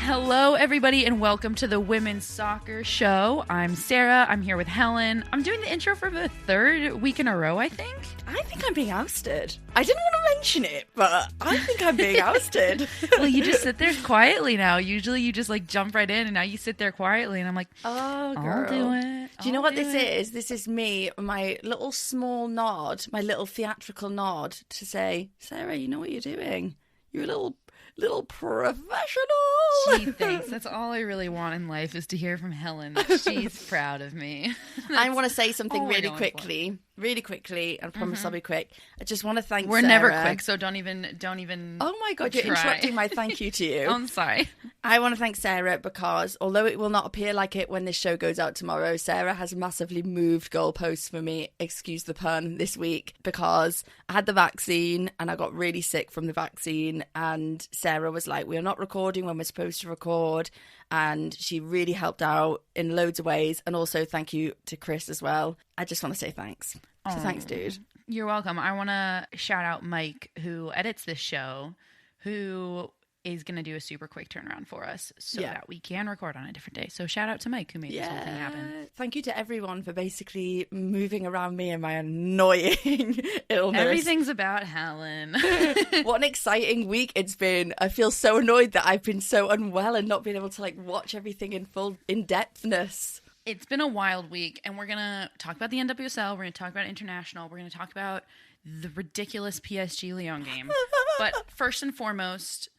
Hello, everybody, and welcome to the Women's Soccer Show. I'm Sarah. I'm here with Helen. I'm doing the intro for the third week in a row, I think. I think I'm being ousted. I didn't want to mention it, but I think I'm being ousted. Well, you just sit there quietly now. Usually you just like jump right in, and now you sit there quietly, and I'm like, oh, girl. I'll do it. Do you know what this is? This is me, my little small nod, my little theatrical nod to say, Sarah, you know what you're doing. You're a little professional. Gee, thanks. That's all I really want in life is to hear from Helen. She's proud of me. I want to say something really quickly, and I promise I'll be quick. I just want to thank We're Sarah. never quick, so don't even. Oh my God, you're interrupting my thank you to you. I'm sorry. I want to thank Sarah because although it will not appear like it when this show goes out tomorrow, Sarah has massively moved goalposts for me, excuse the pun, this week because I had the vaccine and I got really sick from the vaccine, and Sarah was like, we're not recording when we're supposed to record, and she really helped out in loads of ways. And also thank you to Chris as well. I just want to say thanks. So thanks, dude. You're welcome. I want to shout out Mike, who edits this show, who is going to do a super quick turnaround for us so that we can record on a different day. So shout out to Mike, who made this whole thing happen. Thank you to everyone for basically moving around me and my annoying illness. Everything's about Helen. What an exciting week it's been. I feel so annoyed that I've been so unwell and not been able to like watch everything in full in-depthness. It's been a wild week, and we're going to talk about the NWSL. We're going to talk about international. We're going to talk about the ridiculous PSG Lyon game. But first and foremost,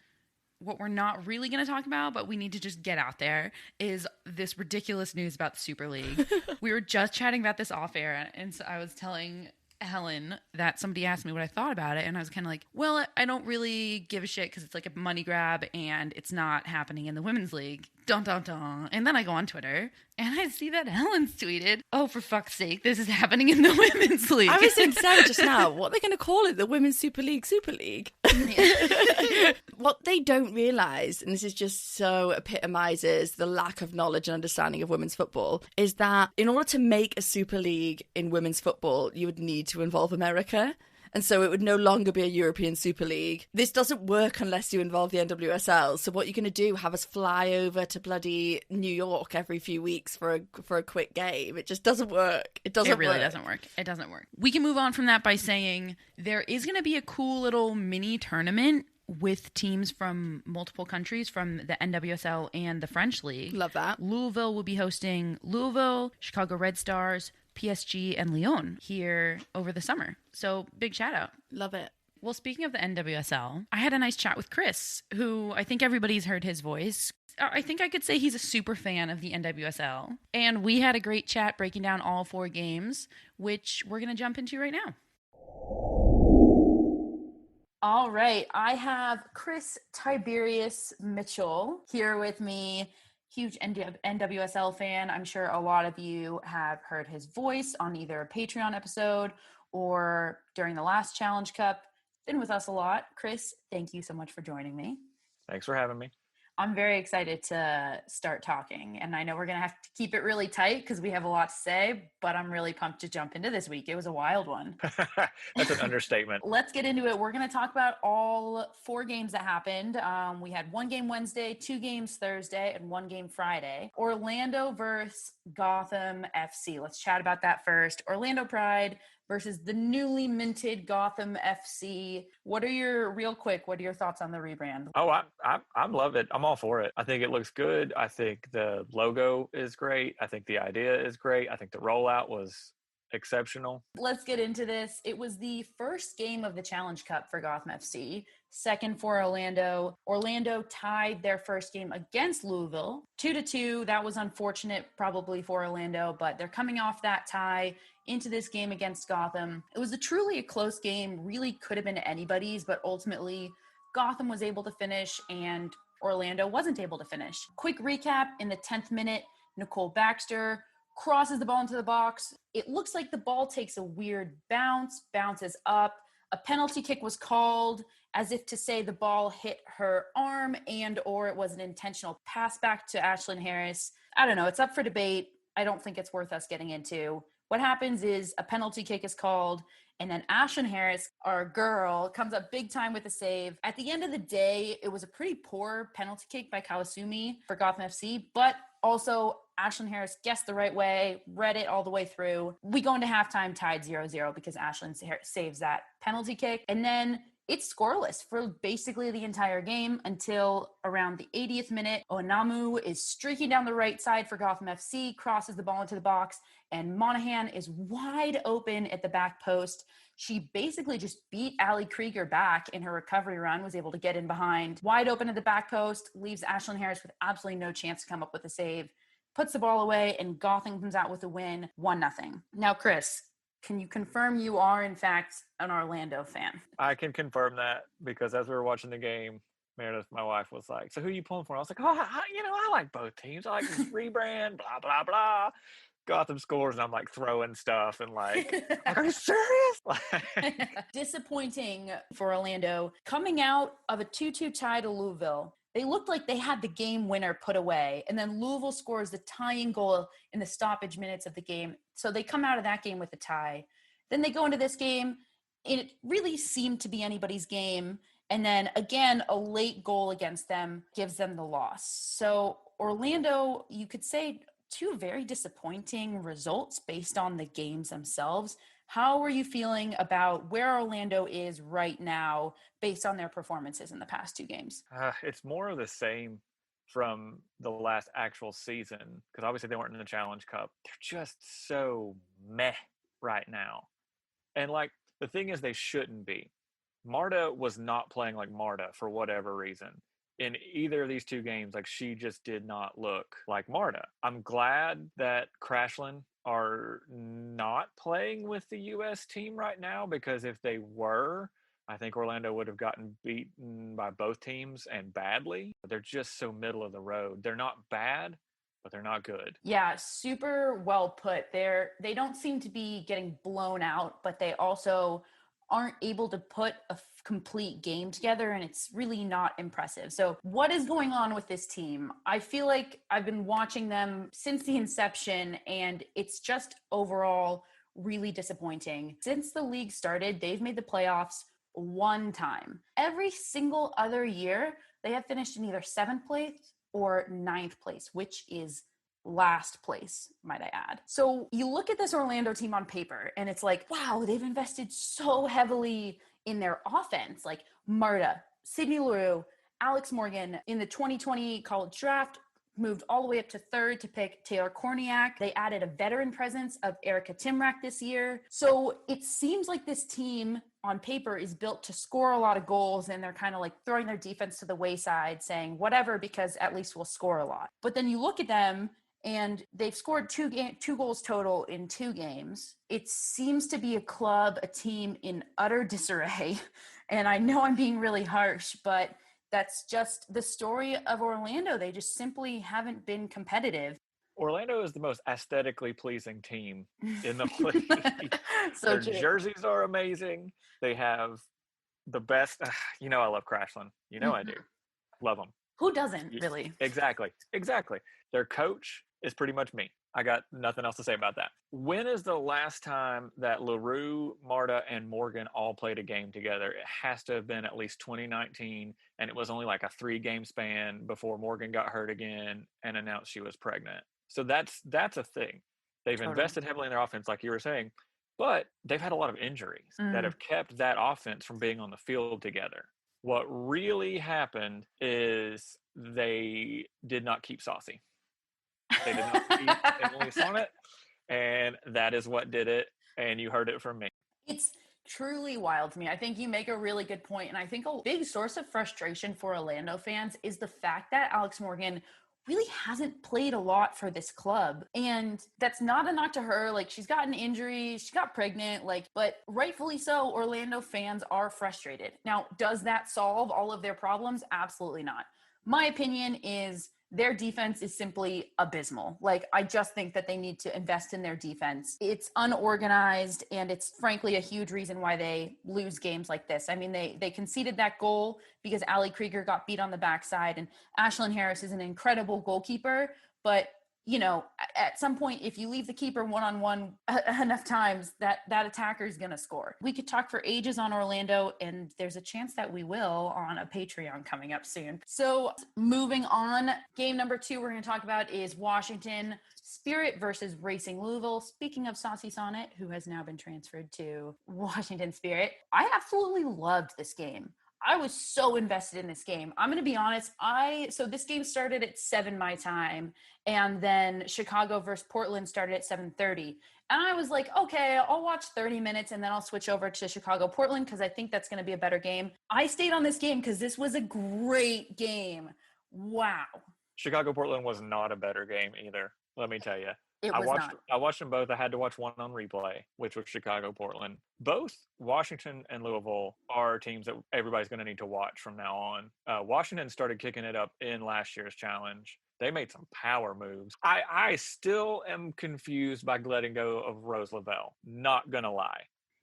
what we're not really going to talk about, but we need to just get out there, is this ridiculous news about the Super League. We were just chatting about this off air, and so I was telling Helen that somebody asked me what I thought about it, and I was kind of like, well, I don't really give a shit because it's like a money grab and it's not happening in the women's league. Dun, dun, dun. And then I go on Twitter and I see that Helen's tweeted, oh, for fuck's sake, this is happening in the women's league. I was saying Sarah just now, what are they going to call it? The Women's Super League? What they don't realise, and this is just so epitomises the lack of knowledge and understanding of women's football, is that in order to make a Super League in women's football, you would need to involve America. And so it would no longer be a European Super League. This doesn't work unless you involve the NWSL. So what you're going to do, have us fly over to bloody New York every few weeks for a quick game. It just doesn't work. It really doesn't work. It doesn't work. We can move on from that by saying there is going to be a cool little mini tournament with teams from multiple countries from the NWSL and the French League. Love that. Louisville will be hosting Louisville, Chicago Red Stars, PSG and Lyon here over the summer. So big shout out. Love it. Well, speaking of the NWSL, I had a nice chat with Chris, who I think everybody's heard his voice. I think I could say he's a super fan of the NWSL. And we had a great chat breaking down all 4 games, which we're going to jump into right now. All right. I have Chris Tiberius Mitchell here with me. Huge NWSL fan. I'm sure a lot of you have heard his voice on either a Patreon episode or during the last Challenge Cup. Been with us a lot. Chris, thank you so much for joining me. Thanks for having me. I'm very excited to start talking, and I know we're going to have to keep it really tight because we have a lot to say, but I'm really pumped to jump into this week. It was a wild one. That's an understatement. Let's get into it. We're going to talk about all 4 games that happened. We had 1 game Wednesday, 2 games Thursday, and 1 game Friday. Orlando versus Gotham FC. Let's chat about that first. Orlando Pride versus the newly minted Gotham FC. What are your thoughts on the rebrand? Oh, I love it. I'm all for it. I think it looks good. I think the logo is great. I think the idea is great. I think the rollout was exceptional. Let's get into this. It was the first game of the Challenge Cup for Gotham FC, second for Orlando. Orlando tied their first game against Louisville 2-2. That was unfortunate probably for Orlando, but they're coming off that tie into this game against Gotham. It was truly a close game, really could have been anybody's, but ultimately Gotham was able to finish and Orlando wasn't able to finish. Quick recap, in the 10th minute, Nicole Baxter crosses the ball into the box. It looks like the ball takes a weird bounces up. A penalty kick was called as if to say the ball hit her arm or it was an intentional pass back to Ashlyn Harris. I don't know. It's up for debate. I don't think it's worth us getting into. What happens is a penalty kick is called, and then Ashlyn Harris, our girl, comes up big time with a save. At the end of the day, it was a pretty poor penalty kick by Kawasumi for Gotham FC, but also Ashlyn Harris guessed the right way, read it all the way through. We go into halftime tied 0-0 because Ashlyn saves that penalty kick. And then it's scoreless for basically the entire game until around the 80th minute. Onamu is streaking down the right side for Gotham FC, crosses the ball into the box, and Monahan is wide open at the back post. She basically just beat Ali Krieger back in her recovery run, was able to get in behind, wide open at the back post, leaves Ashlyn Harris with absolutely no chance to come up with a save, puts the ball away, and Gotham comes out with a win, 1-0. Now, Chris, can you confirm you are, in fact, an Orlando fan? I can confirm that because as we were watching the game, Meredith, my wife, was like, "So who are you pulling for?" I was like, "Oh, I like both teams. I like this rebrand, blah, blah, blah." Gotham scores, and I'm like throwing stuff and like, "Are you serious?" Disappointing for Orlando. Coming out of a 2-2 tie to Louisville, they looked like they had the game winner put away. And then Louisville scores the tying goal in the stoppage minutes of the game. So they come out of that game with a tie. Then they go into this game, and it really seemed to be anybody's game. And then again, a late goal against them gives them the loss. So Orlando, you could say, two very disappointing results based on the games themselves. How are you feeling about where Orlando is right now based on their performances in the past two games? It's more of the same from the last actual season because obviously they weren't in the Challenge Cup. They're just so meh right now. And like the thing is, they shouldn't be. Marta was not playing like Marta for whatever reason. In either of these two games, like she just did not look like Marta. I'm glad that Crashland are not playing with the U.S. team right now because if they were, I think Orlando would have gotten beaten by both teams and badly. They're just so middle of the road. They're not bad, but they're not good. Yeah, super well put. They don't seem to be getting blown out, but they also aren't able to put a complete game together, and it's really not impressive. So what is going on with this team? I feel like I've been watching them since the inception, and it's just overall really disappointing. Since the league started, they've made the playoffs one time. Every single other year, they have finished in either 7th place or 9th place, which is last place, might I add. So you look at this Orlando team on paper and it's like, wow, they've invested so heavily in their offense. Like Marta, Sydney Leroux, Alex Morgan in the 2020 college draft moved all the way up to 3rd to pick Taylor Korniak. They added a veteran presence of Erica Timrak this year. So it seems like this team on paper is built to score a lot of goals, and they're kind of like throwing their defense to the wayside saying whatever, because at least we'll score a lot. But then you look at them and they've scored two goals total in 2 games. It seems to be a club, a team in utter disarray. And I know I'm being really harsh, but that's just the story of Orlando. They just simply haven't been competitive. Orlando is the most aesthetically pleasing team in the league. So Their true. jerseys are amazing. They have the best. I love Crashland. I do. Love them. Who doesn't, really? Exactly. Their coach is pretty much me. I got nothing else to say about that. When is the last time that LaRue, Marta, and Morgan all played a game together? It has to have been at least 2019, and it was only like a 3-game span before Morgan got hurt again and announced she was pregnant. So that's a thing. They've invested heavily in their offense, like you were saying, but they've had a lot of injuries that have kept that offense from being on the field together. What really happened is they did not keep Saucy. They did not keep Emily Sonnet, and that is what did it, and you heard it from me. It's truly wild to me. I think you make a really good point, and I think a big source of frustration for Orlando fans is the fact that Alex Morgan really hasn't played a lot for this club. And that's not a knock to her. Like, she's gotten injuries, she got pregnant, but rightfully so, Orlando fans are frustrated. Now, does that solve all of their problems? Absolutely not. My opinion is their defense is simply abysmal. I just think that they need to invest in their defense. It's unorganized, and it's frankly a huge reason why they lose games like this. I mean, they conceded that goal because Ali Krieger got beat on the backside, and Ashlyn Harris is an incredible goalkeeper, but at some point, if you leave the keeper one-on-one enough times, that attacker is going to score. We could talk for ages on Orlando, and there's a chance that we will on a Patreon coming up soon. So moving on, game number 2 we're going to talk about is Washington Spirit versus Racing Louisville. Speaking of Saucy Sonnet, who has now been transferred to Washington Spirit, I absolutely loved this game. I was so invested in this game. I'm going to be honest. So this game started at 7 my time, and then Chicago versus Portland started at 7:30. And I was like, okay, I'll watch 30 minutes and then I'll switch over to Chicago Portland because I think that's going to be a better game. I stayed on this game because this was a great game. Wow. Chicago Portland was not a better game either. Let me tell you. I watched them both. I had to watch one on replay, which was Chicago Portland. Both Washington and Louisville are teams that everybody's going to need to watch from now on. Washington started kicking it up in last year's challenge. They made some power moves. I still am confused by letting go of Rose Lavelle. Not going to lie.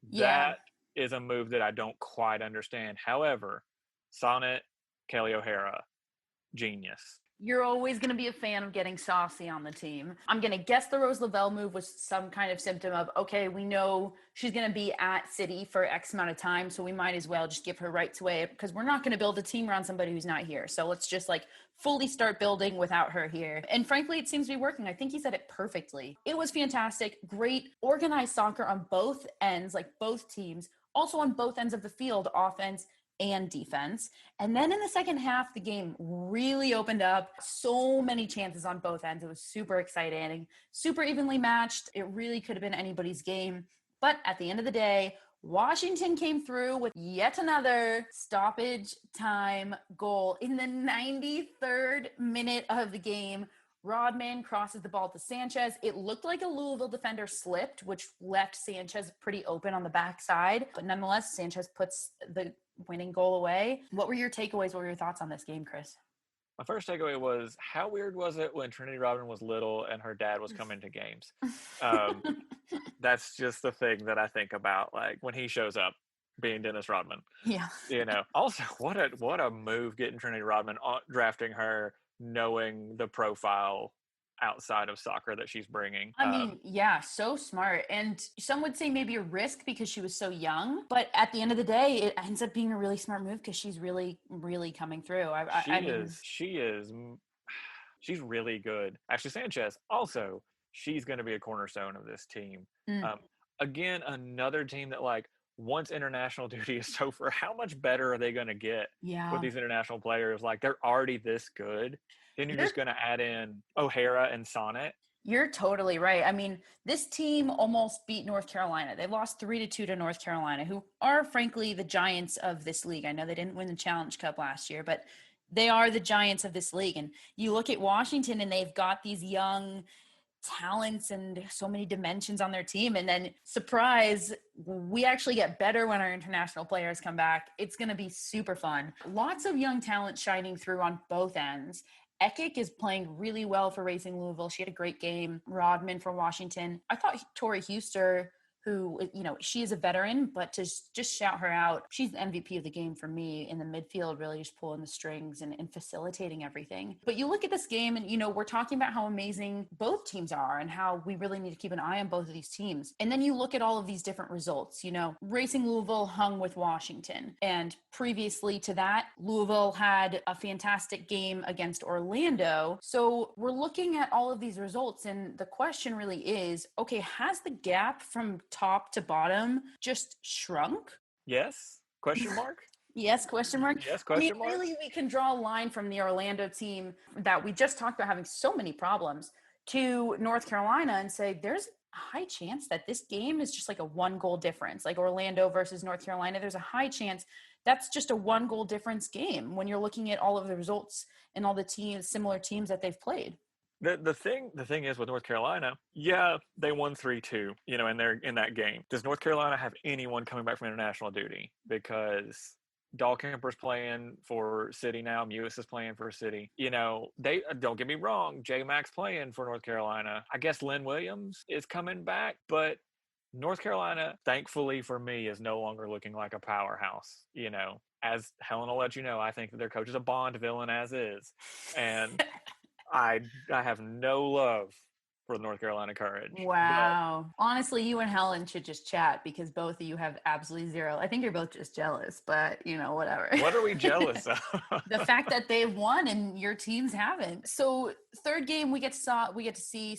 Yeah. That is a move that I don't quite understand. However, Sonnet, Kelly O'Hara, genius. You're always going to be a fan of getting saucy on the team. I'm going to guess the Rose Lavelle move was some kind of symptom of, okay, we know she's going to be at City for X amount of time, so we might as well just give her rights away because we're not going to build a team around somebody who's not here. So let's just fully start building without her here. And frankly, it seems to be working. I think he said it perfectly. It was fantastic. Great organized soccer on both ends, both teams. Also on both ends of the field, offense and defense. And then in the second half, the game really opened up. So many chances on both ends. It was super exciting, super evenly matched. It really could have been anybody's game. But at the end of the day, Washington came through with yet another stoppage time goal in the 93rd minute of the game. Rodman crosses the ball to Sanchez. It looked like a Louisville defender slipped, which left Sanchez pretty open on the backside. But nonetheless, Sanchez puts the winning goal away. What were your takeaways? What were your thoughts on this game, Chris? My first takeaway was, how weird was it when Trinity Rodman was little and her dad was coming to games? That's just the thing that I think about, when he shows up, being Dennis Rodman. Yeah. Also, what a move getting Trinity Rodman, drafting her, knowing the profile outside of soccer that she's bringing. I mean, yeah, so smart. And some would say maybe a risk because she was so young, but at the end of the day, it ends up being a really smart move because she's really, really coming through. She's really good. Ashley Sanchez, also, she's going to be a cornerstone of this team. Again, another team that once international duty is over, how much better are they going to get with these international players? They're already this good. Then you're just going to add in O'Hara and Sonnet. You're totally right. I mean, this team almost beat North Carolina. They lost 3-2 to North Carolina, who are frankly the giants of this league. I know they didn't win the Challenge Cup last year, but they are the giants of this league. And you look at Washington and they've got these young talents and so many dimensions on their team, and then surprise, we actually get better when our international players come back. It's going to be super fun. Lots of young talent shining through on both ends. Ekic is playing really well for Racing Louisville. She had a great game. Rodman for Washington. I thought Tori Huster, who, she is a veteran, but to just shout her out, she's the MVP of the game for me in the midfield, really just pulling the strings and facilitating everything. But you look at this game and, we're talking about how amazing both teams are and how we really need to keep an eye on both of these teams. And then you look at all of these different results. Racing Louisville hung with Washington. And previously to that, Louisville had a fantastic game against Orlando. So we're looking at all of these results. And the question really is, okay, has the gap from top to bottom just shrunk? Yes? Question mark? Yes, question mark. Yes, question mark. Really, we can draw a line from the Orlando team that we just talked about having so many problems to North Carolina and say there's a high chance that this game is just a 1-goal difference. Orlando versus North Carolina, there's a high chance that's just a 1-goal difference game when you're looking at all of the results and all the similar teams that they've played. The thing is with North Carolina, they won 3-2, and they're in that game. Does North Carolina have anyone coming back from international duty? Because Dahlkemper's playing for City now. Mewis is playing for City. They don't get me wrong. J-Mac's playing for North Carolina. I guess Lynn Williams is coming back, but North Carolina, thankfully for me, is no longer looking like a powerhouse. As Helen will let you know, I think that their coach is a Bond villain as is. And I have no love for the North Carolina Courage. Wow. Honestly, you and Helen should just chat because both of you have absolutely zero. I think you're both just jealous, but whatever. What are we jealous of? The fact that they've won and your teams haven't. So third game we get to see,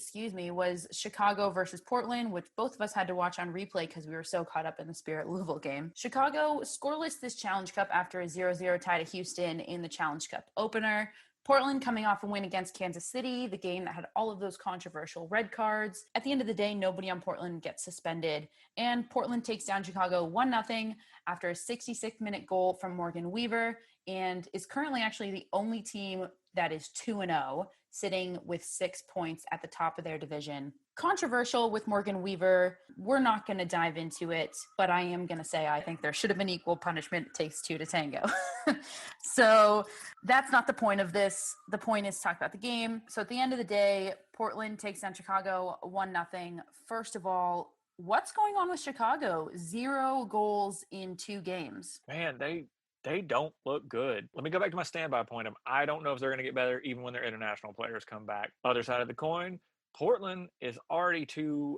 was Chicago versus Portland, which both of us had to watch on replay because we were so caught up in the Spirit Louisville game. Chicago scoreless this Challenge Cup after a 0-0 tie to Houston in the Challenge Cup opener. Portland coming off a win against Kansas City, the game that had all of those controversial red cards. At the end of the day, nobody on Portland gets suspended, and Portland takes down Chicago 1-0 after a 66-minute goal from Morgan Weaver, and is currently actually the only team that is 2-0, sitting with 6 points at the top of their division. Controversial with Morgan Weaver. We're not going to dive into it, but I am going to say I think there should have been equal punishment. It takes two to tango. So that's not the point of this. The point is to talk about the game. So at the end of the day, Portland takes down Chicago 1-0. First of all, what's going on with Chicago? 0 goals in 2 games. Man, they don't look good. Let me go back to my standby point of I don't know if they're going to get better even when their international players come back. Other side of the coin, Portland is already 2-0,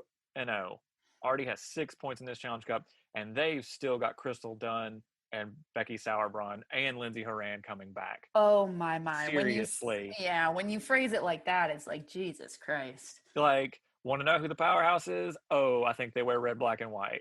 already has 6 points in this Challenge Cup, and they've still got Crystal Dunn and Becky Sauerbrunn and Lindsey Horan coming back. Oh my. Seriously. When you phrase it like that, it's like, Jesus Christ. Like, want to know who the powerhouse is? Oh, I think they wear red, black, and white.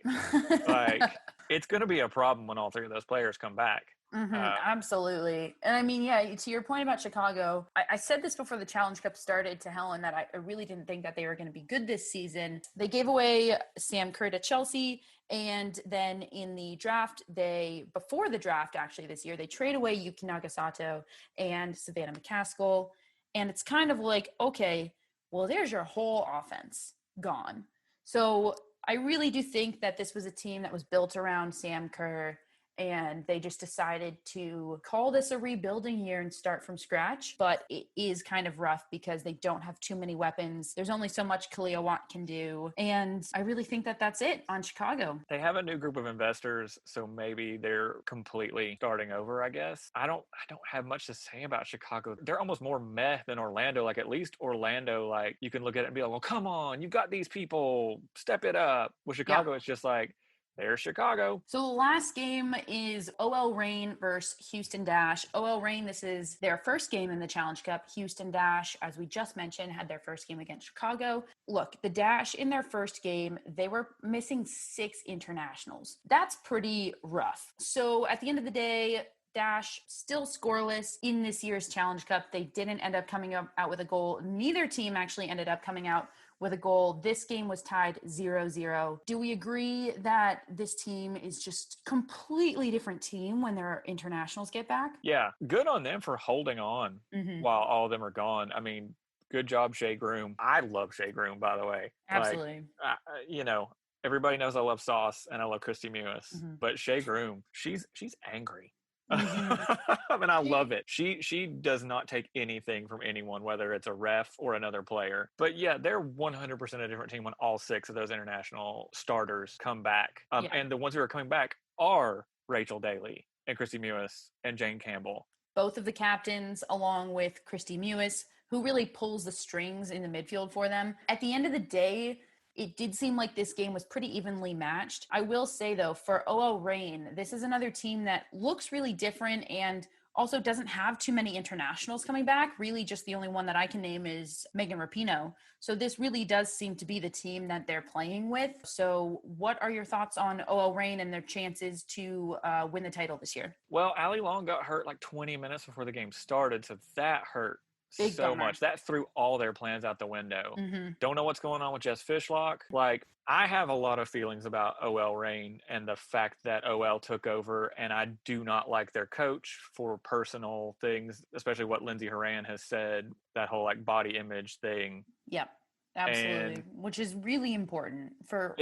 Like, it's going to be a problem when all 3 of those players come back. Absolutely. And I mean, to your point about Chicago, I said this before the Challenge Cup started to Helen that I really didn't think that they were going to be good this season. They gave away Sam Kerr to Chelsea. And then in the draft, before the draft, actually this year, they trade away Yuki Nagasato and Savannah McCaskill. And it's kind of like, okay, well, there's your whole offense gone. So I really do think that this was a team that was built around Sam Kerr, and they just decided to call this a rebuilding year and start from scratch. But it is kind of rough because they don't have too many weapons. There's only so much Kalia Watt can do. And I really think that that's it on Chicago. They have a new group of investors, so maybe they're completely starting over, I guess. I don't have much to say about Chicago. They're almost more meh than Orlando. Like, at least Orlando, like, you can look at it and be like, well, come on, you've got these people, step it up. With Chicago, It's just like, there's Chicago. So the last game is OL Reign versus Houston Dash. OL Reign, this is their first game in the Challenge Cup. Houston Dash, as we just mentioned, had their first game against Chicago. Look, the Dash in their first game, they were missing 6 internationals. That's pretty rough. So at the end of the day, Dash still scoreless in this year's Challenge Cup. They didn't end up coming out with a goal. Neither team actually ended up coming out with a goal. This game was tied 0-0. Do we agree that this team is just completely different team when their internationals get back? Yeah, good on them for holding on while all of them are gone. I mean, good job, Shea Groom. I love Shea Groom, by the way. Absolutely. Like, everybody knows I love Sauce and I love Christy Mewis, but Shea Groom, she's angry. I mean, I love it. She does not take anything from anyone, whether it's a ref or another player. But yeah, they're 100% a different team when all 6 of those international starters come back. And the ones who are coming back are Rachel Daly and Christy Mewis and Jane Campbell. Both of the captains, along with Christy Mewis, who really pulls the strings in the midfield for them. At the end of the day, it did seem like this game was pretty evenly matched. I will say, though, for OL Reign, this is another team that looks really different and also doesn't have too many internationals coming back. Really, just the only one that I can name is Megan Rapinoe. So this really does seem to be the team that they're playing with. So what are your thoughts on OL Reign and their chances to win the title this year? Well, Allie Long got hurt like 20 minutes before the game started, so that hurt. Big so bummer. Much. That threw all their plans out the window. Don't know what's going on with Jess Fishlock. Like, I have a lot of feelings about OL Reign and the fact that OL took over, and I do not like their coach for personal things, especially what Lindsey Horan has said, that whole like body image thing. Yep, absolutely. Which is really important for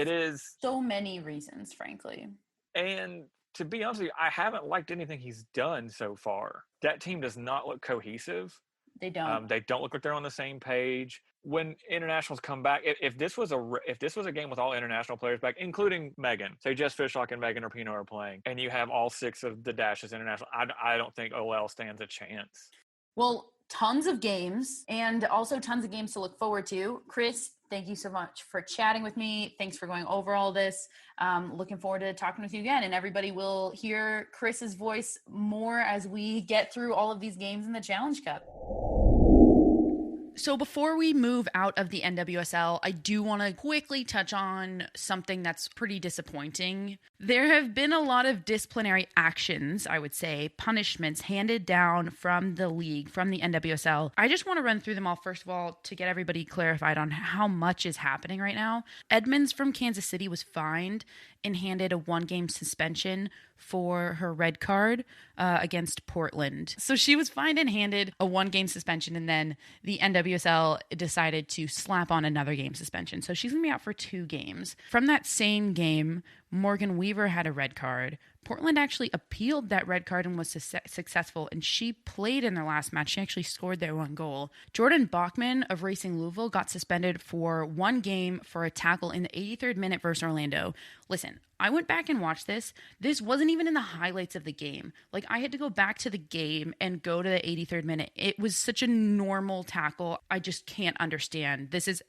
so many reasons, frankly. And to be honest with you, I haven't liked anything he's done so far. That team does not look cohesive. They don't. They don't look like they're on the same page. When internationals come back, if this was a game with all international players back, including Megan, say Jess Fishlock and Megan Rapinoe are playing, and you have all 6 of the Dashes international, I don't think OL stands a chance. Well, tons of games and also tons of games to look forward to. Chris, thank you so much for chatting with me. Thanks for going over all this. Looking forward to talking with you again, and everybody will hear Chris's voice more as we get through all of these games in the Challenge Cup. So before we move out of the NWSL, I do want to quickly touch on something that's pretty disappointing. There have been a lot of disciplinary actions, I would say, punishments handed down from the league, from the NWSL. I just want to run through them all, first of all, to get everybody clarified on how much is happening right now. Edmonds from Kansas City was fined and handed a 1-game suspension for her red card against Portland. So she was fined and handed a 1-game suspension, and then the NWSL decided to slap on another game suspension. So she's going to be out for 2 games. From that same game, Morgan Weaver had a red card. Portland actually appealed that red card and was successful, and she played in their last match. She actually scored their 1 goal. Jordan Bachman of Racing Louisville got suspended for 1 game for a tackle in the 83rd minute versus Orlando. Listen, I went back and watched this. This wasn't even in the highlights of the game. Like, I had to go back to the game and go to the 83rd minute. It was such a normal tackle. I just can't understand. This is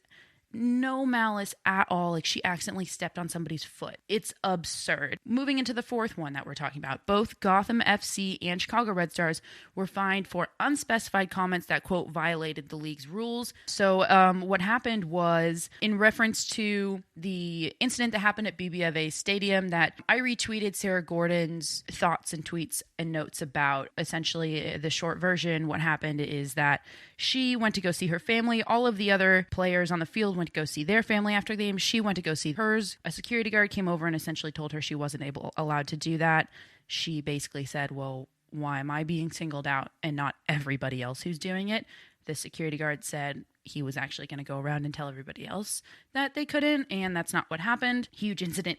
no malice at all. Like, she accidentally stepped on somebody's foot. It's absurd. Moving into the 4th one that we're talking about, both Gotham FC and Chicago Red Stars were fined for unspecified comments that, quote, violated the league's rules. So what happened was, in reference to the incident that happened at BBVA Stadium, that I retweeted Sarah Gordon's thoughts and tweets and notes about. Essentially, the short version, what happened is that she went to go see her family. All of the other players on the field went to go see their family after the game. She went to go see hers. A security guard came over and essentially told her she wasn't allowed to do that. She basically said, well, why am I being singled out and not everybody else who's doing it? The security guard said he was actually going to go around and tell everybody else that they couldn't, and that's not what happened. Huge incident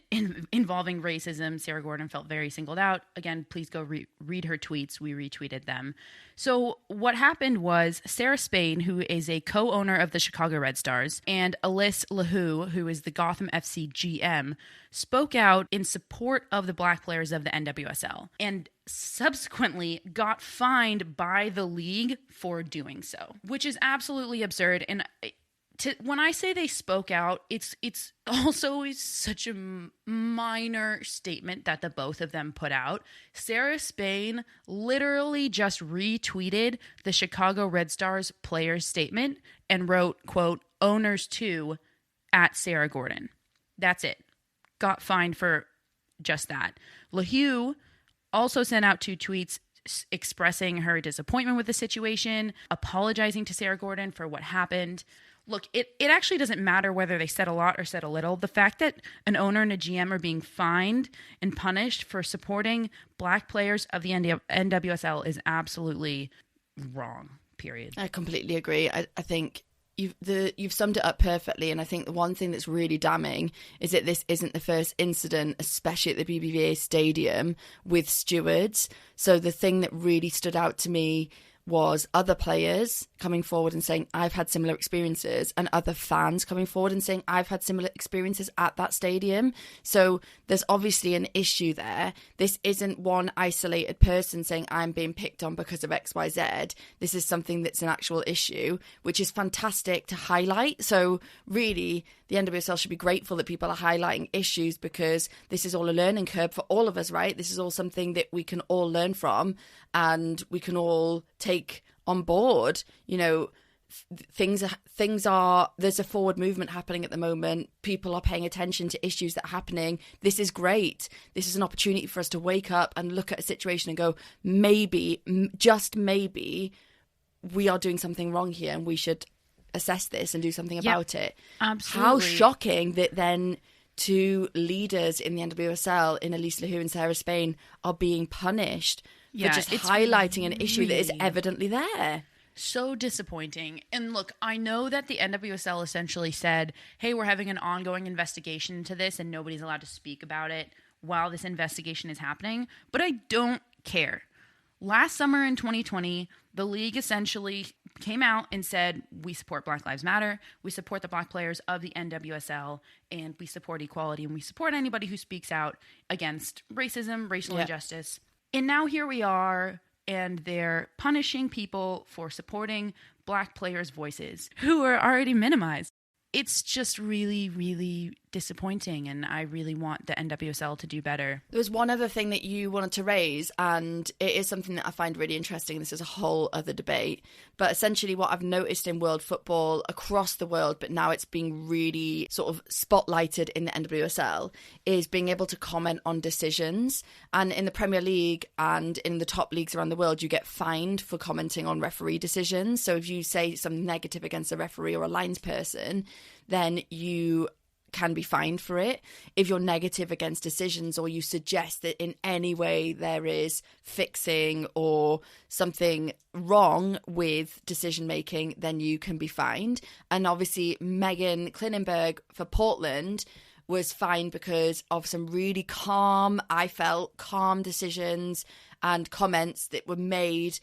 involving racism. Sarah Gordon felt very singled out. Again, please go read her tweets. We retweeted them. So what happened was Sarah Spain, who is a co-owner of the Chicago Red Stars, and Alysse LaHue, who is the Gotham FC GM, spoke out in support of the black players of the NWSL and subsequently got fined by the league for doing so, which is absolutely absurd. And when I say they spoke out, it's also such a minor statement that the both of them put out. Sarah Spain literally just retweeted the Chicago Red Stars players' statement and wrote, quote, owners too, at Sarah Gordon. That's it. Got fined for just that. LaHue also sent out 2 tweets expressing her disappointment with the situation, apologizing to Sarah Gordon for what happened. Look, it actually doesn't matter whether they said a lot or said a little. The fact that an owner and a GM are being fined and punished for supporting black players of the NWSL is absolutely wrong, period. I completely agree. I think you've summed it up perfectly, and I think the one thing that's really damning is that this isn't the first incident, especially at the BBVA Stadium, with stewards. So the thing that really stood out to me was other players coming forward and saying, I've had similar experiences, and other fans coming forward and saying, I've had similar experiences at that stadium. So there's obviously an issue there. This isn't one isolated person saying, I'm being picked on because of XYZ. This is something that's an actual issue, which is fantastic to highlight. So really, the NWSL should be grateful that people are highlighting issues, because this is all a learning curve for all of us, right? This is all something that we can all learn from and we can all take on board. You know, things are there's a forward movement happening at the moment. People are paying attention to issues that are happening. This is great. This is an opportunity for us to wake up and look at a situation and go, maybe, just maybe, we are doing something wrong here and we should assess this and do something about it. Absolutely. How shocking that then 2 leaders in the NWSL, in Alysse LaHue and Sarah Spain, are being punished for just highlighting an issue that is evidently there. So disappointing. And look, I know that the NWSL essentially said, hey, we're having an ongoing investigation into this and nobody's allowed to speak about it while this investigation is happening, but I don't care. Last summer in 2020, the league essentially came out and said, we support Black Lives Matter, we support the black players of the NWSL, and we support equality, and we support anybody who speaks out against racism, racial injustice. And now here we are, and they're punishing people for supporting Black players' voices who are already minimized. It's just really, really disappointing, and I really want the NWSL to do better. There was one other thing that you wanted to raise, and it is something that I find really interesting. This is a whole other debate, but essentially what I've noticed in world football across the world, but now it's being really sort of spotlighted in the NWSL, is being able to comment on decisions. And in the Premier League and in the top leagues around the world, you get fined for commenting on referee decisions. So if you say something negative against a referee or a linesperson, then you can be fined for it. If you're negative against decisions or you suggest that in any way there is fixing or something wrong with decision making, then you can be fined. And obviously Megan Klinenberg for Portland was fined because of some really calm decisions and comments that were made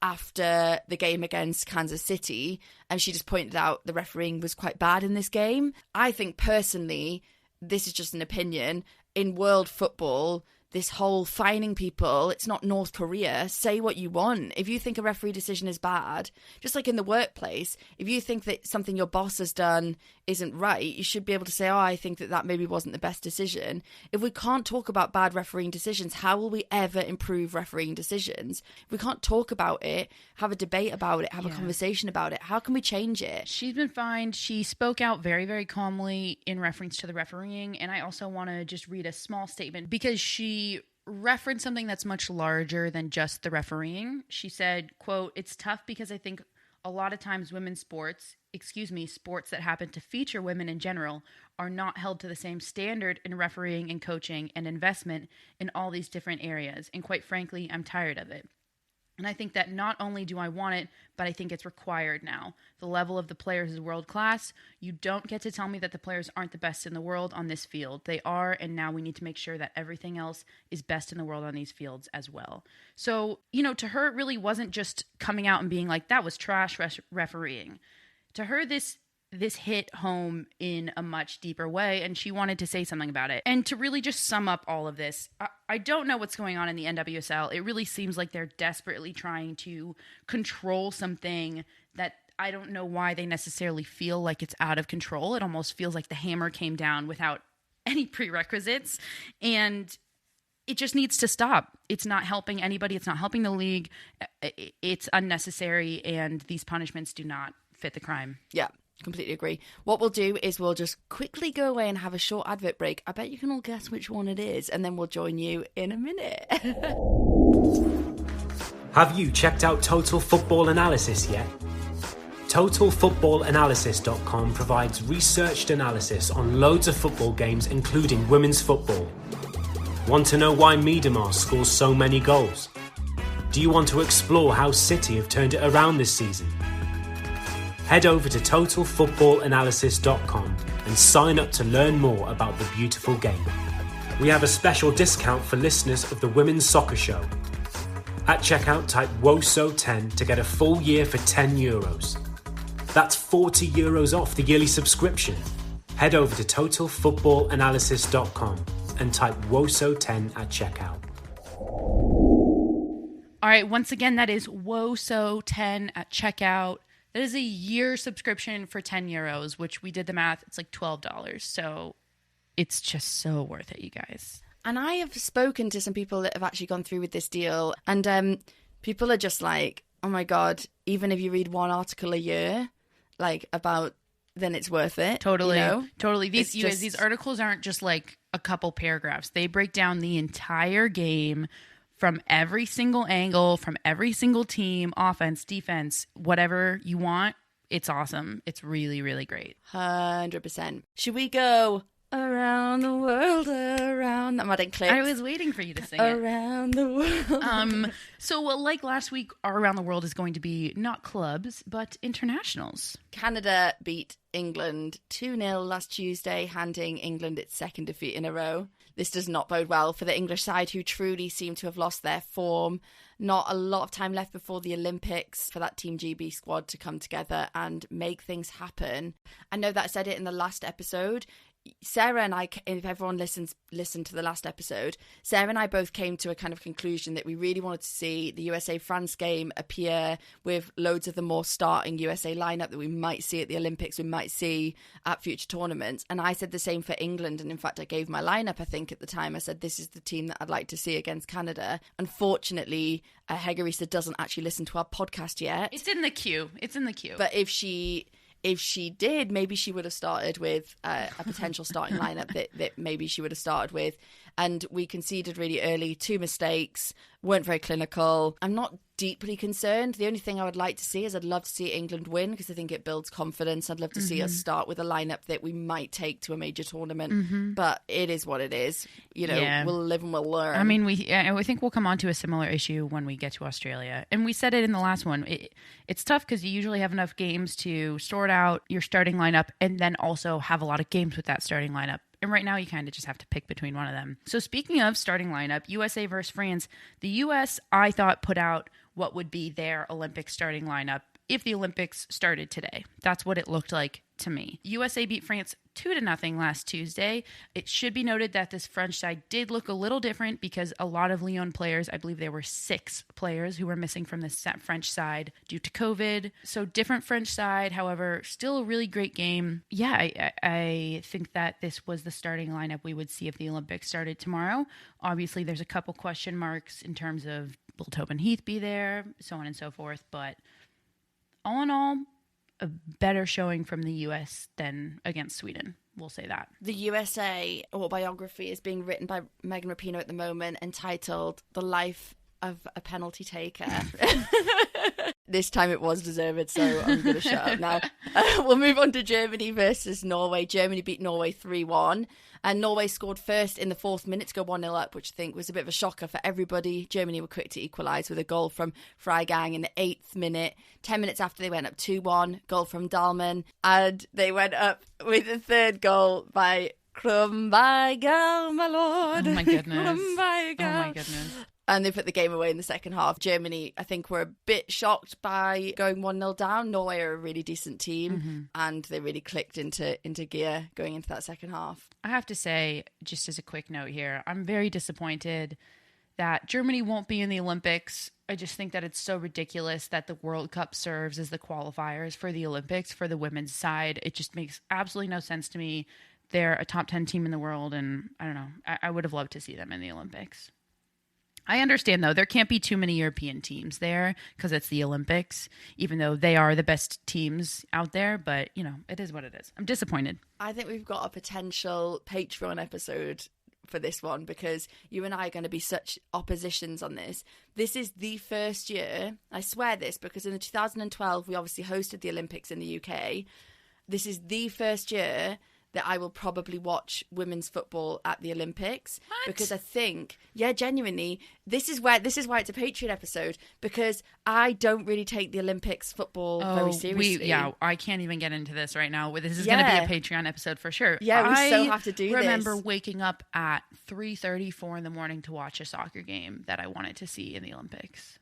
after the game against Kansas City, and she just pointed out the refereeing was quite bad in this game. I think personally, this is just an opinion, in world football, this whole fining people, it's not North Korea. Say what you want. If you think a referee decision is bad, just like in the workplace, if you think that something your boss has done isn't right, you should be able to say, oh, I think that maybe wasn't the best decision. If we can't talk about bad refereeing decisions, how will we ever improve refereeing decisions? If we can't talk about it, have a debate about it, have a conversation about it, how can we change it? She's been fined. She spoke out very, very calmly in reference to the refereeing. And I also want to just read a small statement because she referenced something that's much larger than just the refereeing. She said, quote, "It's tough because I think a lot of times women's sports that happen to feature women in general, are not held to the same standard in refereeing and coaching and investment in all these different areas. And quite frankly, I'm tired of it. And I think that not only do I want it, but I think it's required now. The level of the players is world class. You don't get to tell me that the players aren't the best in the world on this field. They are, and now we need to make sure that everything else is best in the world on these fields as well." So, to her, it really wasn't just coming out and being like, that was trash refereeing. To her, this hit home in a much deeper way, and she wanted to say something about it. And to really just sum up all of this, I don't know what's going on in the NWSL. It really seems like they're desperately trying to control something that I don't know why they necessarily feel like it's out of control. It almost feels like the hammer came down without any prerequisites, and it just needs to stop. It's not helping anybody. It's not helping the league. It's unnecessary, and these punishments do not fit the crime. Yeah. Completely agree. What we'll do is we'll just quickly go away and have a short advert break. I bet you can all guess which one it is, and then we'll join you in a minute. Have you checked out Total Football Analysis yet? TotalFootballAnalysis.com provides researched analysis on loads of football games, including women's football. Want to know why Miedemar scores so many goals? Do you want to explore how City have turned it around this season? Head over to TotalFootballAnalysis.com and sign up to learn more about the beautiful game. We have a special discount for listeners of the Women's Soccer Show. At checkout, type WOSO10 to get a full year for €10. That's €40 off the yearly subscription. Head over to TotalFootballAnalysis.com and type WOSO10 at checkout. All right, once again, that is WOSO10 at checkout. That is a year subscription for €10, which we did the math. It's like $12. So it's just so worth it, you guys. And I have spoken to some people that have actually gone through with this deal. And people are just like, oh my God, even if you read one article a year, then it's worth it. Totally. Totally. These articles aren't just like a couple paragraphs. They break down the entire game from every single angle, from every single team, offense, defense, whatever you want. It's awesome. It's really, really great. 100%. Should we go around the world, around? That didn't click. I was waiting for you to sing around the world. So like last week, our around the world is going to be not clubs, but internationals. Canada beat England 2-0 last Tuesday, handing England its second defeat in a row. This does not bode well for the English side, who truly seem to have lost their form. Not a lot of time left before the Olympics for that Team GB squad to come together and make things happen. I know that I said it in the last episode. Sarah and I, if everyone listened to the last episode, Sarah and I both came to a kind of conclusion that we really wanted to see the USA-France game appear with loads of the more starting USA lineup that we might see at the Olympics, we might see at future tournaments. And I said the same for England. And in fact, I gave my lineup, I think, at the time. I said, this is the team that I'd like to see against Canada. Unfortunately, Hegarisa doesn't actually listen to our podcast yet. It's in the queue. But if she did, maybe she would have started with a potential starting lineup that maybe she would have started with. And we conceded really early, 2 mistakes, weren't very clinical. I'm not deeply concerned. The only thing I would like to see is I'd love to see England win, because I think it builds confidence. I'd love to see us start with a lineup that we might take to a major tournament. But it is what it is. You know, we'll live and we'll learn. I mean, I think we'll come on to a similar issue when we get to Australia. And we said it in the last one. It's tough because you usually have enough games to sort out your starting lineup and then also have a lot of games with that starting lineup. And right now you kind of just have to pick between one of them. So speaking of starting lineup, USA versus France, the US, I thought, put out what would be their Olympic starting lineup if the Olympics started today. That's what it looked like to me. USA beat France 2-0 last Tuesday. It should be noted that this French side did look a little different because a lot of Lyon players, I believe there were 6 players who were missing from the French side due to COVID. So different French side, however, still a really great game. Yeah, I think that this was the starting lineup we would see if the Olympics started tomorrow. Obviously, there's a couple question marks in terms of will Tobin Heath be there, so on and so forth. But all in all, a better showing from the US than against Sweden. We'll say that. The USA autobiography is being written by Megan Rapinoe at the moment, entitled The Life of a Penalty Taker. This time it was deserved, so I'm going to shut up now. We'll move on to Germany versus Norway. Germany beat Norway 3-1. And Norway scored first in the 4th minute to go 1-0 up, which I think was a bit of a shocker for everybody. Germany were quick to equalise with a goal from Freigang in the 8th minute. 10 minutes after, they went up 2-1, goal from Dahlmann. And they went up with a 3rd goal by Krumbayger, my lord. Oh my goodness. Krumbayger. Oh my goodness. And they put the game away in the second half. Germany, I think, were a bit shocked by going 1-0 down. Norway are a really decent team, and they really clicked into gear going into that second half. I have to say, just as a quick note here, I'm very disappointed that Germany won't be in the Olympics. I just think that it's so ridiculous that the World Cup serves as the qualifiers for the Olympics for the women's side. It just makes absolutely no sense to me. They're a top 10 team in the world, and I don't know. I would have loved to see them in the Olympics. I understand, though, there can't be too many European teams there because it's the Olympics, even though they are the best teams out there. But, you know, it is what it is. I'm disappointed. I think we've got a potential Patreon episode for this one, because you and I are going to be such oppositions on this. This is the first year, I swear this, because in 2012, we obviously hosted the Olympics in the UK. This is the first year that I will probably watch women's football at the Olympics. What? Because I think, yeah, genuinely, this is why it's a Patreon episode, because I don't really take the Olympics football very seriously. I can't even get into this right now. This is going to be a Patreon episode for sure. Yeah, we so have to do this. I remember waking up at 3:30, 4 in the morning to watch a soccer game that I wanted to see in the Olympics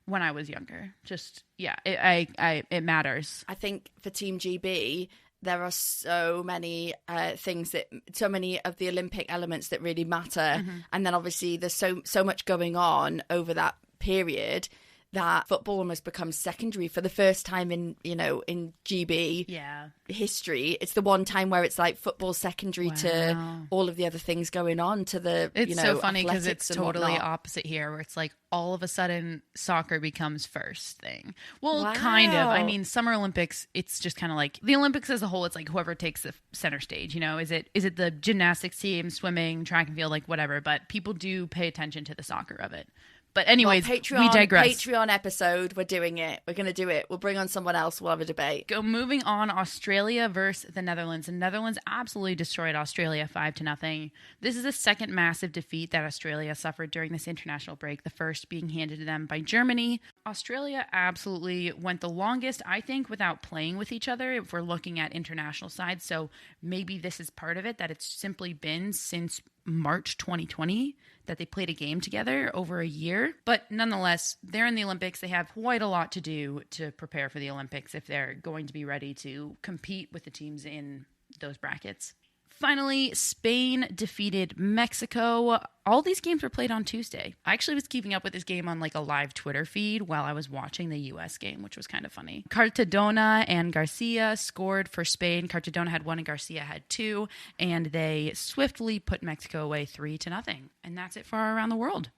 when I was younger. Just, yeah, it matters. I think for Team GB, there are so many things so many of the Olympic elements that really matter. And then obviously there's so much going on over that period that football almost becomes secondary for the first time in GB history. It's the one time where it's like football secondary to all of the other things going on, to the so funny because it's totally whatnot. opposite here, where it's like all of a sudden soccer becomes first thing. Well, kind of. I mean, Summer Olympics, it's just kind of like the Olympics as a whole. It's like whoever takes the center stage. Is it the gymnastics team, swimming, track and field, like whatever. But people do pay attention to the soccer of it. But anyways, we digress. Patreon episode, we're doing it. We're going to do it. We'll bring on someone else. We'll have a debate. Moving on, Australia versus the Netherlands. The Netherlands absolutely destroyed Australia 5-0. This is the second massive defeat that Australia suffered during this international break, the first being handed to them by Germany. Australia absolutely went the longest, I think, without playing with each other if we're looking at international sides. So maybe this is part of it, that it's simply been since March 2020 that they played a game together over a year. But nonetheless, they're in the Olympics. They have quite a lot to do to prepare for the Olympics if they're going to be ready to compete with the teams in those brackets. Finally, Spain defeated Mexico. All these games were played on Tuesday. I actually was keeping up with this game on like a live Twitter feed while I was watching the U.S. game, which was kind of funny. Cartadona and Garcia scored for Spain. Cartadona had 1 and Garcia had 2, and they swiftly put Mexico away 3-0. And that's it for our Around the World.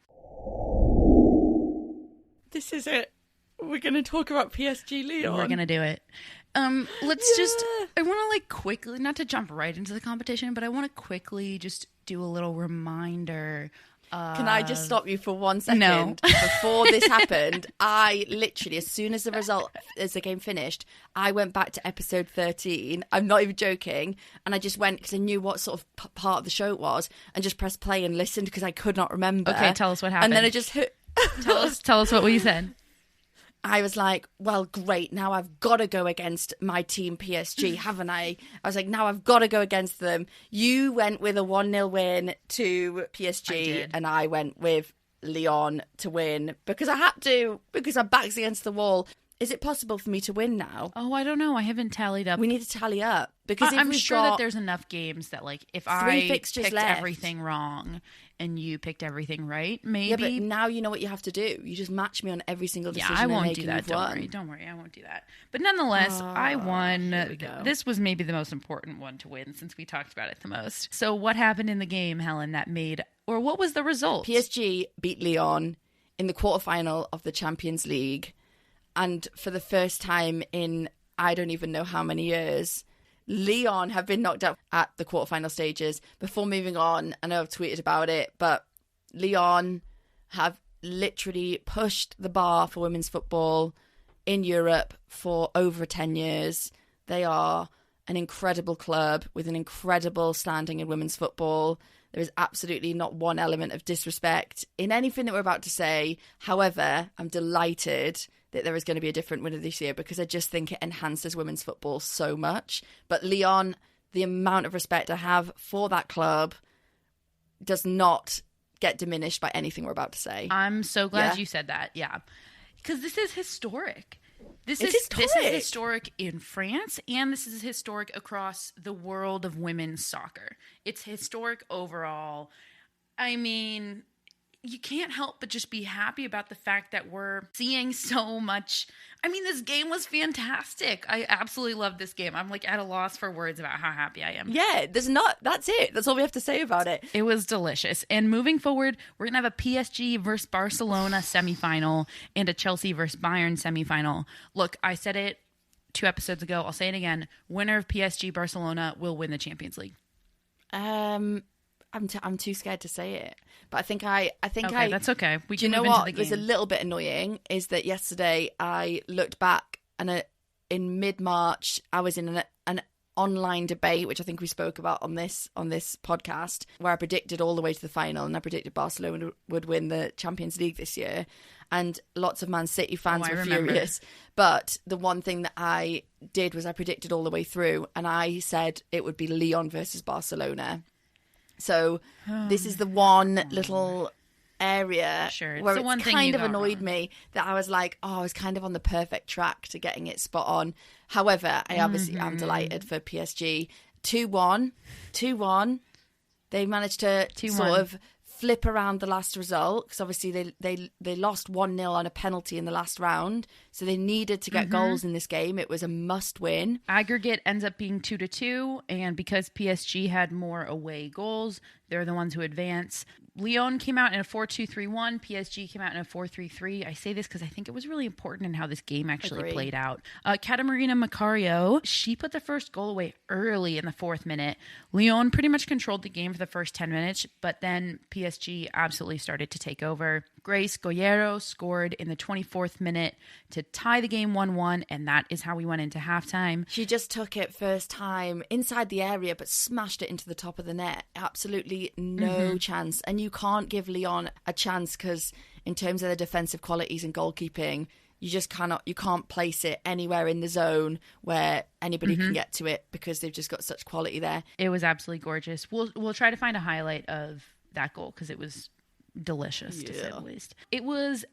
This is it. We're going to talk about PSG Lyon. We're going to do it. Let's just, I want to like quickly, not to jump right into the competition, but I want to quickly just do a little reminder. Can I just stop you for 1 second? No. Before this happened, I literally, as soon as the game finished, I went back to episode 13. I'm not even joking. And I just went, because I knew what sort of part of the show it was, and just pressed play and listened because I could not remember. Okay, tell us what happened. And then I just hit. Tell us what we said. I was like, well, great. Now I've got to go against my team PSG, haven't I? I was like, now I've got to go against them. You went with a 1-0 win to PSG, and I went with Lyon to win because I had to, because I'm backs against the wall. Is it possible for me to win now? Oh, I don't know. I haven't tallied up. We need to tally up because I'm sure that there's enough games that, like, if I picked everything wrong and you picked everything right, maybe. Yeah, but now you know what you have to do. You just match me on every single decision. Yeah, I won't do that. Don't worry. I won't do that. But nonetheless, I won. This was maybe the most important one to win since we talked about it the most. So what happened in the game, Helen, that made, or what was the result? PSG beat Lyon in the quarterfinal of the Champions League. And for the first time in I don't even know how many years, Lyon have been knocked out at the quarterfinal stages. Before moving on, I know I've tweeted about it, but Lyon have literally pushed the bar for women's football in Europe for over 10 years. They are an incredible club with an incredible standing in women's football. There is absolutely not one element of disrespect in anything that we're about to say. However, I'm delighted that there is going to be a different winner this year because I just think it enhances women's football so much. But Lyon, the amount of respect I have for that club does not get diminished by anything we're about to say. I'm so glad you said that. Yeah. Because this is historic. This is historic in France, and this is historic across the world of women's soccer. It's historic overall. I mean, you can't help but just be happy about the fact that we're seeing so much. I mean, this game was fantastic. I absolutely love this game. I'm like at a loss for words about how happy I am. Yeah, that's it. That's all we have to say about it. It was delicious. And moving forward, we're going to have a PSG versus Barcelona semifinal and a Chelsea versus Bayern semifinal. Look, I said it 2 episodes ago. I'll say it again. Winner of PSG Barcelona will win the Champions League. I'm too scared to say it, but I think that's okay. We do you know what was a little bit annoying is that yesterday I looked back and in mid-March I was in an online debate, which I think we spoke about on this podcast, where I predicted all the way to the final and I predicted Barcelona would win the Champions League this year, and lots of Man City fans were furious. But the one thing that I did was I predicted all the way through, and I said it would be Lyon versus Barcelona. So this is the one little area where it's kind of annoyed me that I was like, I was kind of on the perfect track to getting it spot on. However, I obviously am delighted for PSG. 2-1. They managed to sort of flip around the last result because obviously they lost 1-0 on a penalty in the last round, so they needed to get goals in this game. It was a must win. Aggregate ends up being 2-2, and because PSG had more away goals, they're the ones who advance. Lyon came out in a 4-2-3-1. PSG came out in a 4-3-3. I say this because I think it was really important in how this game actually played out. Catarina Macario, she put the first goal away early in the 4th minute. Lyon pretty much controlled the game for the first 10 minutes, but then PSG absolutely started to take over. Grace Goyero scored in the 24th minute to tie the game 1-1, and that is how we went into halftime. She just took it first time inside the area, but smashed it into the top of the net. Absolutely no chance. And you can't give Lyon a chance because in terms of their defensive qualities and goalkeeping, you can't place it anywhere in the zone where anybody can get to it because they've just got such quality there. It was absolutely gorgeous. We'll try to find a highlight of that goal because it was delicious to say the least. It was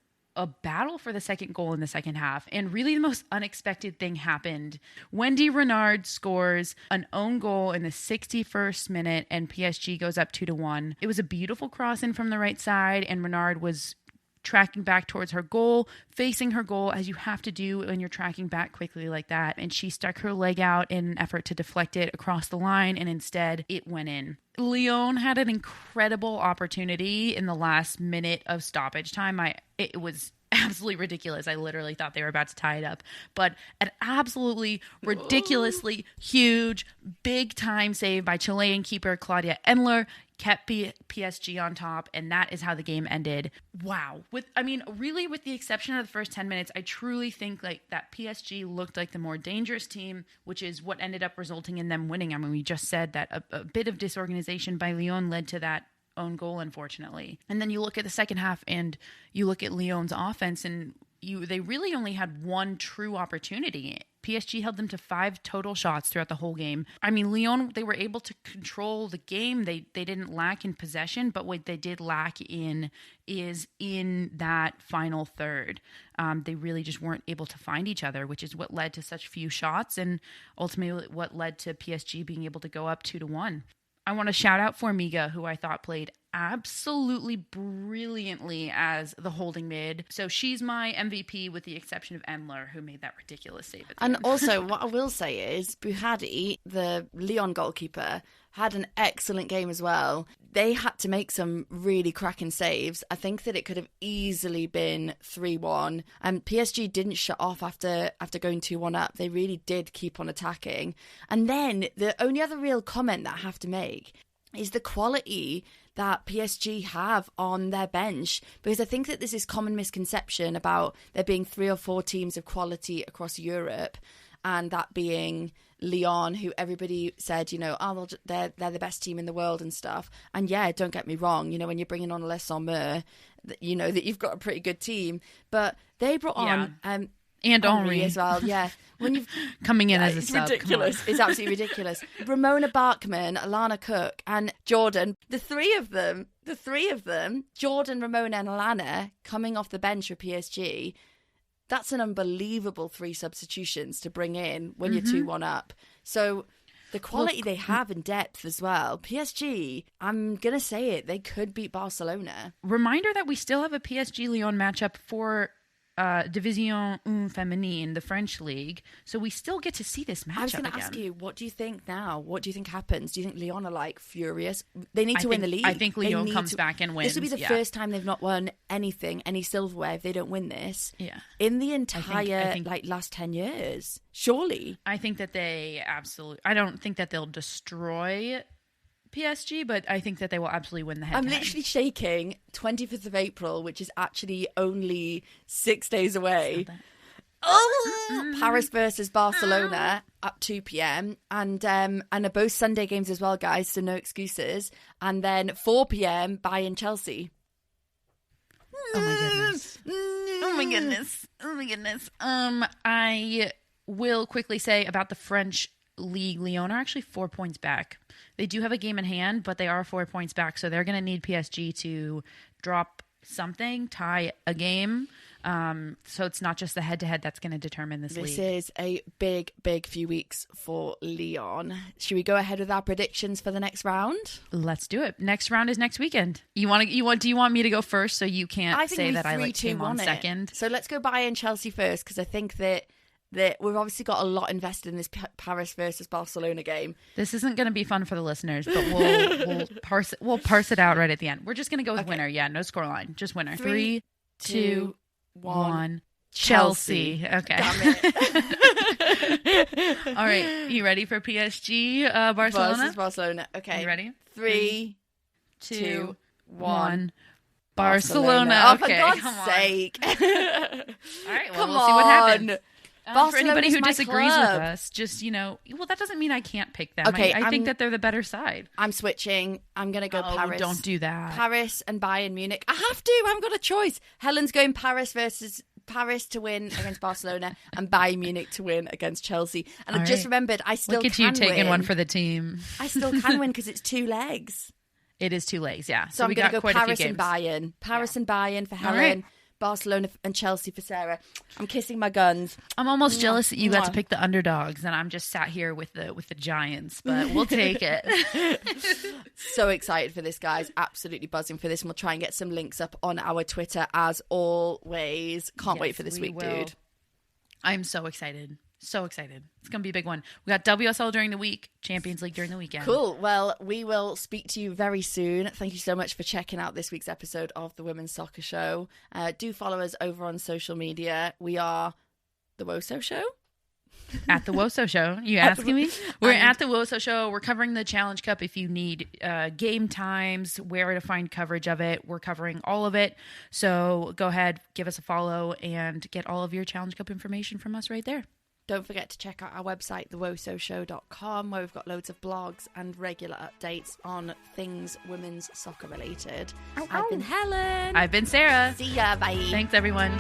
a battle for the second goal in the second half. And really the most unexpected thing happened. Wendy Renard scores an own goal in the 61st minute and PSG goes up 2-1. It was a beautiful cross in from the right side, and Renard was tracking back towards her goal, facing her goal, as you have to do when you're tracking back quickly like that. And she stuck her leg out in an effort to deflect it across the line, and instead it went in. Lyon had an incredible opportunity in the last minute of stoppage time. It was absolutely ridiculous. I literally thought they were about to tie it up. But an absolutely ridiculously huge, big time save by Chilean keeper Claudia Endler kept PSG on top, and that is how the game ended. Wow. Really, with the exception of the first 10 minutes, I truly think like that PSG looked like the more dangerous team, which is what ended up resulting in them winning. I mean, we just said that a bit of disorganization by Lyon led to that own goal, unfortunately. And then you look at the second half and you look at Lyon's offense, and they really only had one true opportunity. PSG held them to 5 total shots throughout the whole game. I mean, Lyon, they were able to control the game. They didn't lack in possession, but what they did lack in is in that final third. They really just weren't able to find each other, which is what led to such few shots and ultimately what led to PSG being able to go up 2-1. I want to shout out Formiga, who I thought played absolutely brilliantly as the holding mid. So she's my MVP with the exception of Endler, who made that ridiculous save at the end. Also, what I will say is Buhadi, the Lyon goalkeeper, had an excellent game as well. They had to make some really cracking saves. I think that it could have easily been 3-1. And PSG didn't shut off after going 2-1 up. They really did keep on attacking. And then the only other real comment that I have to make is the quality that PSG have on their bench, because I think that there's this common misconception about there being 3 or 4 teams of quality across Europe, and that being Lyon, who everybody said, they're the best team in the world and stuff. And yeah, don't get me wrong, when you're bringing on Les Sommer, that you've got a pretty good team. But they brought on and Henry as well. Yeah, when you've coming in as a it's sub, ridiculous. It's absolutely ridiculous. Ramona Bachmann, Alana Cook, and Jordan. The three of them, Jordan, Ramona, and Alana, coming off the bench for PSG. That's an unbelievable 3 substitutions to bring in when you're 2-1 up. So the quality they have in depth as well. PSG, I'm going to say it, they could beat Barcelona. Reminder that we still have a PSG-Lyon matchup for Division 1 Féminine, the French league. So we still get to see this matchup again. I was going to ask you, what do you think now? What do you think happens? Do you think Lyon are furious? They need to win the league. I think Lyon comes back and wins. This will be the first time they've not won anything, any silverware, if they don't win this. Yeah. In the entire last 10 years. Surely. I think that I don't think that they'll destroy PSG, but I think that they will absolutely win the head-to-head. I'm literally shaking 25th of April, which is actually only 6 days away. Paris versus Barcelona at 2 p.m. and are both Sunday games as well, guys, so no excuses. And then 4 p.m. Bayern Chelsea. Oh my goodness. I will quickly say about the French league, Lyon are actually 4 points back. They do have a game in hand, but they are 4 points back, so they're going to need PSG to drop something, tie a game. So it's not just the head-to-head that's going to determine this league. This is a big, big few weeks for Lyon. Should we go ahead with our predictions for the next round? Let's do it. Next round is next weekend. Do you want me to go first so you can't say that I came on second? So let's go Bayern Chelsea first, because I think that we've obviously got a lot invested in this Paris versus Barcelona game. This isn't going to be fun for the listeners, but we'll parse it out right at the end. We're just going to go with winner. Yeah, no scoreline, just winner. 3, 2, 1. Chelsea. Okay. Damn it. All right. You ready for PSG Barcelona? Versus Barcelona. Okay. You ready? 3, 2, 1. Barcelona. Oh, okay. for God's sake. All right. Well, we'll see what happens. For anybody who disagrees with us, just, that doesn't mean I can't pick them. Okay, I think that they're the better side. I'm switching. I'm going to go Paris. Don't do that. Paris and Bayern Munich. I have to. I haven't got a choice. Helen's going Paris to win against Barcelona and Bayern Munich to win against Chelsea. And I just remembered I still can win. Look at you taking one for the team. I still can win because it's 2 legs. It is 2 legs, yeah. So I'm going to go Paris and Bayern. Paris and Bayern for Helen. Barcelona and Chelsea for Sarah. I'm kissing my guns. I'm almost jealous that you got to pick the underdogs, and I'm just sat here with the giants, but we'll take it. So excited for this, guys. Absolutely buzzing for this. And we'll try and get some links up on our Twitter as always. Can't wait for this week, dude. I'm so excited. So excited. It's going to be a big one. We got WSL during the week, Champions League during the weekend. Cool. Well, we will speak to you very soon. Thank you so much for checking out this week's episode of the Women's Soccer Show. Do follow us over on social media. We are The Woso Show. At The Woso Show. You asking me? We're at The Woso Show. We're covering the Challenge Cup. If you need game times, where to find coverage of it, we're covering all of it. So go ahead, give us a follow, and get all of your Challenge Cup information from us right there. Don't forget to check out our website, thewososhow.com, where we've got loads of blogs and regular updates on things women's soccer related. I've been Helen. I've been Sarah. See ya. Bye. Thanks, everyone.